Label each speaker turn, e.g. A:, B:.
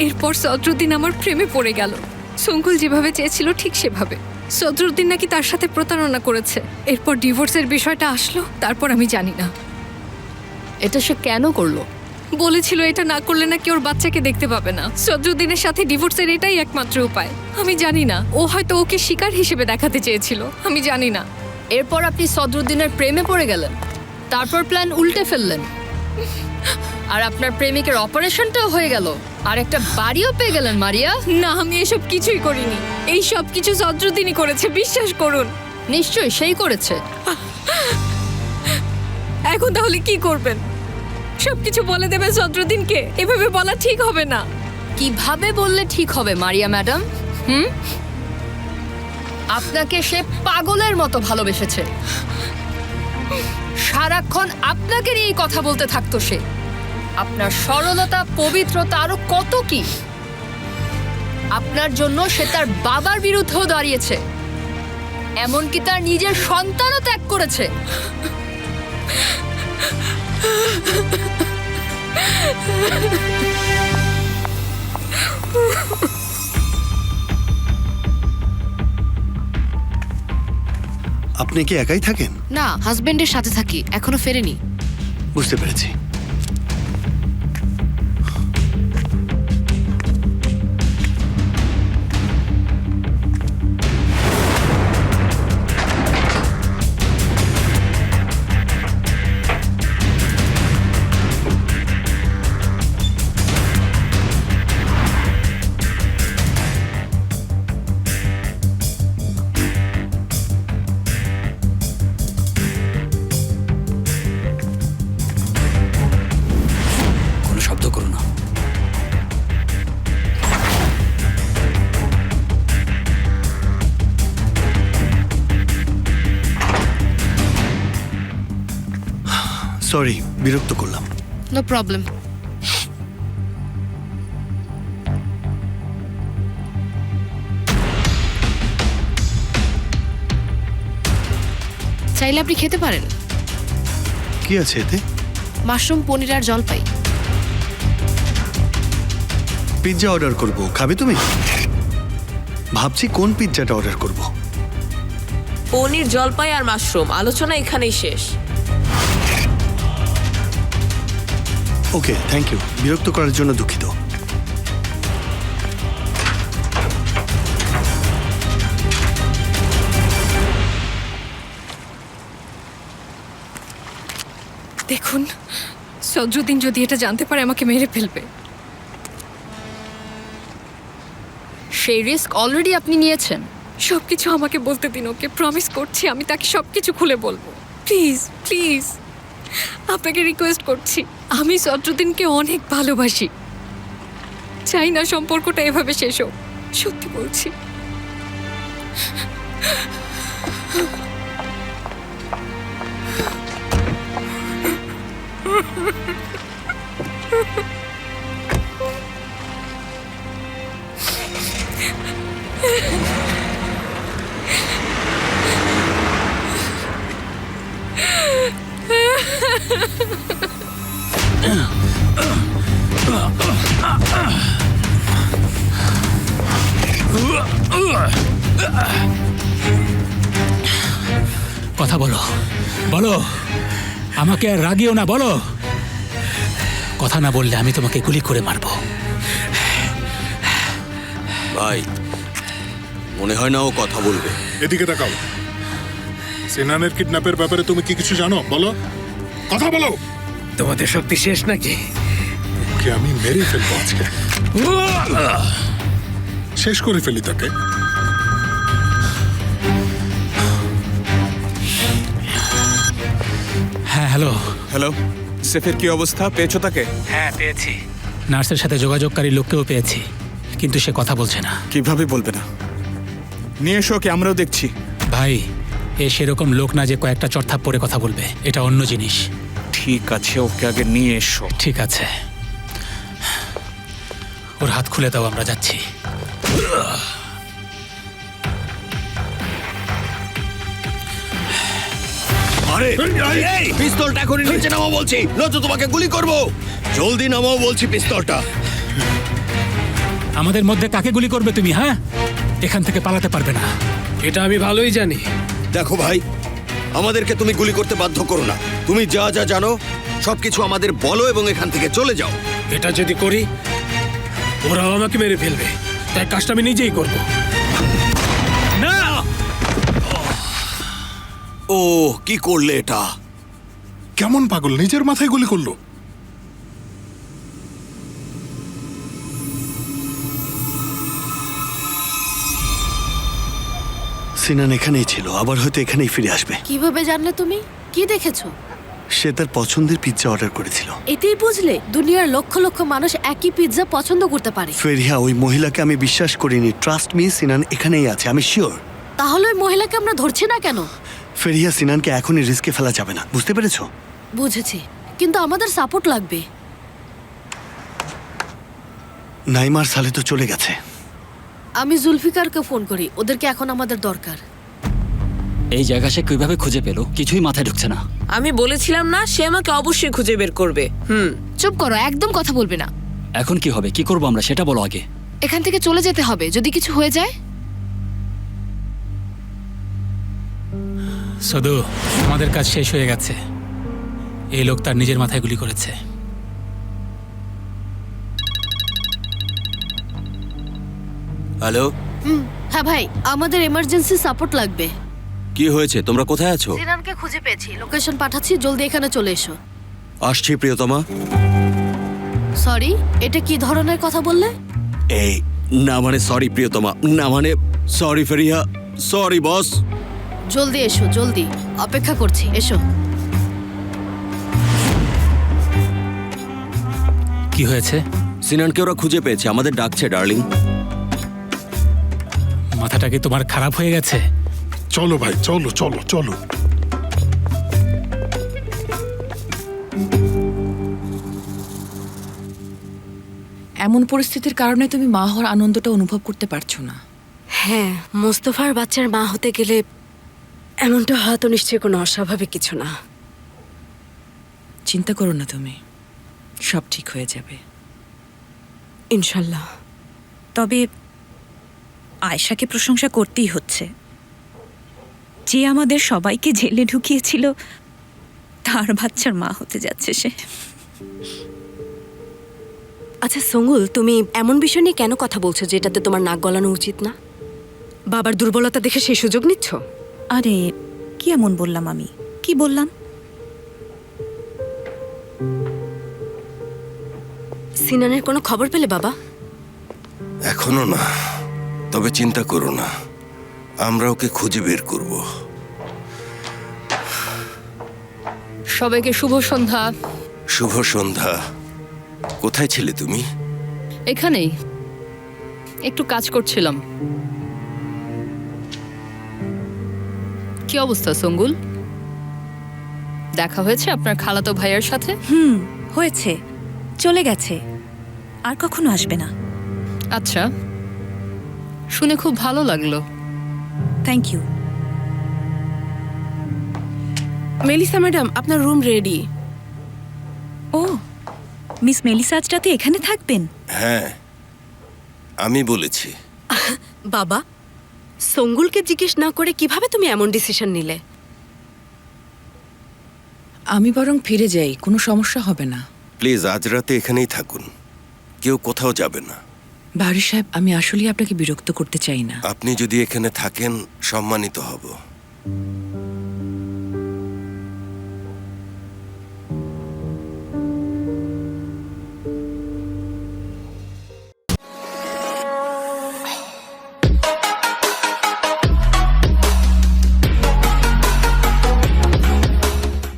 A: এরপর সদরুদ্দিন আমার প্রেমে পড়ে গেল। সঙ্কুল যেভাবে চেয়েছিল ঠিক সেভাবে। সদরুদ্দিন নাকি তার সাথে প্রতারণা করেছে। এরপর ডিভোর্সের বিষয়টা আসলো, তারপর আমি জানি না।
B: এটা সে কেন করলো?
A: বলেছিল এটা না করলে নাকি ওর বাচ্চাকে দেখতে পাবে না। সদরুদ্দিনের সাথে ডিভোর্সের এটাই একমাত্র উপায়। আমি জানি না, ও হয়তো ওকে শিকার হিসেবে দেখাতে চেয়েছিল, আমি জানি না।
B: এরপর আপনি সদরুদ্দিনের প্রেমে পড়ে গেলেন, তারপর প্ল্যান উল্টে ফেললেন, আর আপনার প্রেমিকের অপারেশনটাও হয়ে গেল, আর একটা বাড়িও পেয়ে গেলেন মারিয়া।
A: না, আমি এসব কিছুই করিনি। এই সব কিছু সদরুদ্দিনই করেছে, বিশ্বাস করুন।
B: নিশ্চয়ই সেই করেছে।
A: এখন তাহলে কি করবেন? সবকিছু বলে দেবেন সদরুদ্দিনকে? এভাবে বলা ঠিক হবে না।
B: কিভাবে বললে ঠিক হবে মারিয়া ম্যাডাম? আপনাকে সে পাগলের মতো ভালোবেসেছে। সারাক্ষণ আপনাকে নিয়েই কথা বলতে থাকতো সে। আপনার সরলতা, পবিত্রতা, আরো কত কি। আপনার জন্য সে তার বাবার বিরুদ্ধেও দাঁড়িয়েছে, এমনকি তার নিজের সন্তানও ত্যাগ করেছে।
C: আপনি কি একাই থাকেন?
D: না, হাজবেন্ডের সাথে থাকি, এখনো ফেরেনি।
C: বুঝতে পেরেছি। সরি, বিরক্ত করলাম।
D: No problem. চাইলে আপনি খেতে পারেন।
C: কি আছে এতে?
D: মাশরুম, পনির আর জলপাই।
C: পিৎজা অর্ডার করব, খাবে তুমি? ভাবছি কোন পিৎজাটা অর্ডার করব।
E: পনির, জলপাই আর মাশরুম, আলোচনা এখানেই শেষ।
C: ওকে, থ্যাংক ইউ। বিরক্ত করার জন্য দুঃখিত।
A: দেখুন, সদরুদ্দিন যদি এটা জানতে পারে আমাকে মেরে ফেলবে।
B: সেই রিস্ক অলরেডি আপনি নিয়েছেন।
A: সবকিছু আমাকে বলতে দিন ওকে, প্রমিস করছি আমি তাকে সবকিছু খুলে বলবো। প্লিজ প্লিজ, আপনাকে রিকোয়েস্ট করছি। আমি সদরুদ্দিনকে অনেক ভালোবাসি, চাই না সম্পর্কটা এভাবে শেষ হোক। সত্যি বলছি।
F: কথা বলো, বলো, আমাকে আর রাগিও না, বলো। কথা না বললে আমি তোমাকে গুলি করে মারবো।
G: ভাই, মনে হয় না ও কথা বলবে।
H: এদিকে তাকাও। সিনানের কিডন্যাপের ব্যাপারে তুমি কি কিছু জানো? বলো, কথা বলো।
I: তোমাদের শক্তি শেষ নাকি?
H: ওকে আমি মেরে ফেলবো আজকে, শেষ করে ফেলি তাকে।
F: হ্যাঁ, হ্যালো।
G: হ্যালো, সেফের কি অবস্থা? পেয়েছো তাকে?
F: হ্যাঁ, পেয়েছি। নার্সের সাথে যোগাযোগকারী লোককেও পেয়েছি, কিন্তু সে কথা বলছে না।
G: কিভাবে বলবে না? নিয়ে এসো, কি আমরাও দেখছি।
F: ভাই, এ সেরকম লোক না যে কয়েকটা চড়থাপ পরে কথা বলবে, এটা অন্য জিনিস।
G: ঠিক আছে, ওকে আগে নিয়ে এসো।
F: ঠিক আছে, ওর হাত খুলে দাও, আমরা যাচ্ছি।
G: আরে পিস্তলটা এখনই নিচে নামাও বলছি, নয়তো তোমাকে গুলি করব। জলদি নামাও বলছি পিস্তলটা।
F: আমাদের মধ্যে কাকে গুলি করবে তুমি? হ্যাঁ, এখান থেকে পালাতে পারবে না।
I: এটা আমি ভালোই জানি।
G: দেখো ভাই, আমাদেরকে তুমি গুলি করতে বাধ্য করো না। তুমি যা যা জানো সবকিছু আমাদের বলো এবং এখান থেকে চলে যাও।
I: এটা যদি করি ওরাও আমাকে মেরে ফেলবে, তাই কাজটা আমি নিজেই করব।
F: না,
G: ও কি করলে এটা?
H: কেমন পাগল, নিজের মাথায় গুলি করলো।
C: সিনান এখানেই ছিল, আবার হয়তো এখানেই ফিরে আসবে।
J: কিভাবে জানলে তুমি? কি দেখেছো?
C: সে তার পছন্দের পিৎজা অর্ডার করেছিল।
J: এতেই বুঝলে দুনিয়ার লক্ষ লক্ষ মানুষ একই পিৎজা পছন্দ করতে পারে।
C: ফেরিয়া, ওই মহিলাকে আমি বিশ্বাস করিনি। ট্রাস্ট মি, সিনান এখানেই আছে, আমি শিওর।
J: তাহলে ওই মহিলাকে আমরা ধরছি না কেন?
C: ফেরিয়া, সিনানকে এখনই রিস্কে ফেলা যাবে না, বুঝতে পেরেছো?
J: বুঝেছি, কিন্তু আমাদের সাপোর্ট লাগবে।
C: নাইমার সালে তো চলে গেছে।
J: আমি জুলফিকারকে ফোন করি, ওদেরকে এখন আমাদের দরকার।
K: এই জায়গা সে কিভাবে খুঁজে পেল কিছুই মাথায় ঢুকছে না।
E: আমি বলেছিলাম না, সে আমাকে অবশ্যই খুঁজে বের করবে।
D: চুপ করো, একদম কথা বলবে না।
K: এখন কি হবে, কি করবো আমরা সেটা বলো আগে।
D: এখান থেকে চলে যেতে হবে, যদি কিছু হয়ে যায়।
F: শুধু আমাদের কাজ শেষ হয়ে গেছে। এই লোক তার নিজের মাথায় গুলি করেছে।
G: হ্যালো,
J: হ্যাঁ ভাই, আমাদের এমার্জেন্সি সাপোর্ট লাগবে।
G: কি হয়েছে? তোমরা কোথায় আছো?
J: সিনানকে খুঁজে পেয়েছি, লোকেশন পাঠাচ্ছি, জলদি এখানে চলে এসো।
G: আসছি প্রিয়তমা।
J: সরি, এটা কি ধরনের কথা বললে?
G: এই না মানে সরি প্রিয়তমা, না মানে সরি ফেরিয়া, সরি বস।
J: জলদি এসো, জলদি, অপেক্ষা করছি, এসো।
F: কি হয়েছে?
G: সিনানকে ওরা খুঁজে পেয়েছে, আমাদের ডাকছে ডার্লিং।
F: মাথাটা কি তোমার খারাপ হয়ে গেছে?
H: চলো ভাই, চলো চলো চলো।
L: এমন পরিস্থিতির কারণে তুমি মা হওয়ার আনন্দটা অনুভব করতে পারছো না।
J: হ্যাঁ, মোস্তফার বাচ্চার মা হতে গেলে এমনটা হওয়া তো নিশ্চয়ই কোনো অস্বাভাবিক কিছু না।
L: চিন্তা করো না তুমি, সব ঠিক হয়ে যাবে
J: ইনশাল্লাহ।
M: তবে আয়েশাকে প্রশংসা করতেই হচ্ছে। যে আমাদের সবাইকে জেলে ঢুকিয়েছিল তার বাচ্চার মা হতে যাচ্ছে সে।
J: আচ্ছা সঙ্গুল, তুমি এমন বিষয় নিয়ে কেন কথা বলছো যেটাতে তোমার নাক গলানো উচিত না? বাবার দুর্বলতা দেখে সেই সুযোগ নিচ্ছ?
M: আরে কি এমন বললাম আমি? কি বললাম?
J: সিনানের কোনো খবর পেলে বাবা?
N: এখনো না, তবে চিন্তা করো না, আমরা ওকে খুঁজে বের করব।
B: সবাইকে শুভ সন্ধ্যা।
N: শুভ সন্ধ্যা। কোথায় ছিলে তুমি?
B: এখানেই একটু কাজ করছিলাম। কি অবস্থা সঙ্গুল? দেখা হয়েছে আপনার খালাতো ভাইয়ের সাথে?
M: হয়েছে, চলে গেছে, আর কখনো আসবে না।
B: আচ্ছা, শুনে খুব ভালো লাগলো।
M: Thank you.
J: মেলিসা ম্যাডাম, আপনার রুম রেডি।
M: ও, মিস মেলিসা আজ রাতে এখানে থাকবেন?
N: হ্যাঁ, আমি বলেছি।
J: বাবা, সঙ্গুলকে জিজ্ঞেস না করে কিভাবে তুমি এমন ডিসিশন নিলে?
L: আমি বরং ফিরে যাই, কোনো সমস্যা হবে না।
N: প্লিজ আজ রাতে এখানেই থাকুন, কেউ কোথাও যাবে না।
L: বাহারি সাহেব, আমি আসলেই আপনাকে বিরক্ত করতে চাই না।
N: আপনি যদি এখানে থাকেন সম্মানিত হব।